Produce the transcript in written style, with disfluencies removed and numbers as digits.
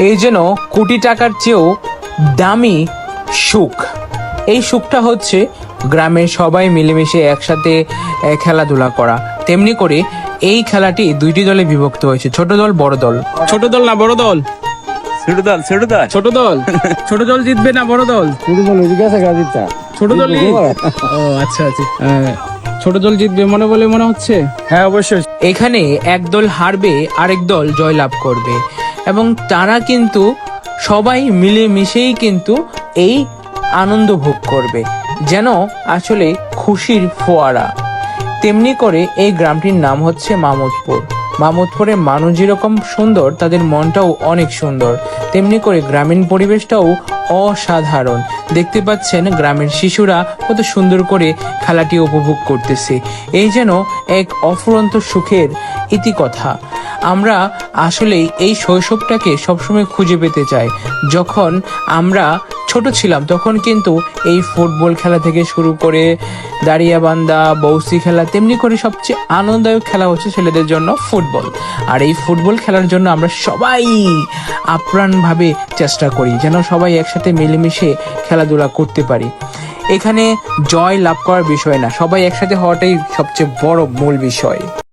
এই যেন কোটি টাকার চেয়েও দামি সুখ। এই সুখটা হচ্ছে গ্রামের সবাই মিলেমিশে একসাথে খেলাধুলা করা। তেমনি করে এই খেলাটি দুইটি দলে বিভক্ত হয়েছে, ছোট দল বড় দল। ছোট দল না বড় দল? ছোট দল ছোট দল ছোট দল। ছোট দল জিতবে না বড় দল? ছোট দল। ও আচ্ছা আচ্ছা, ছোট দল জিতবে মনে বলে মনে হচ্ছে। হ্যাঁ অবশ্যই। এখানে এক দল হারবে, আরেক দল জয়লাভ করবে, এবং তারা কিন্তু সবাই মিলেমিশেই কিন্তু এই আনন্দ ভোগ করবে, যেন আসলে খুশির ফোয়ারা। তেমনি করে এই গ্রামটির নাম হচ্ছে মামুদপুর। মামুদপুরের মানুষ যেরকম সুন্দর, তাদের মনটাও অনেক সুন্দর। তেমনি করে গ্রামীণ পরিবেশটাও অসাধারণ। দেখতে পাচ্ছেন গ্রামের শিশুরা কত সুন্দর করে খেলাটি উপভোগ করতেছে। এই যেন এক অফুরন্ত সুখের ইতিকথা। আমরা আসলে এই শৈশবটাকে সবসময় খুঁজে পেতে চাই। যখন আমরা ছোট ছিলাম তখন কিন্তু এই ফুটবল খেলা থেকে শুরু করে দাঁড়িয়াবান্ধা, বৌসি খেলা, তেমনি করে সবচেয়ে আনন্দদায়ক খেলা হচ্ছে ছেলেদের জন্য ফুটবল। আর এই ফুটবল খেলার জন্য আমরা সবাই আপ্রাণভাবে চেষ্টা করি যেন সবাই একসাথে মিলেমিশে খেলাধুলা করতে পারি। এখানে জয় লাভ করার বিষয় না, সবাই একসাথে হওয়াটাই সবচেয়ে বড় মূল বিষয়।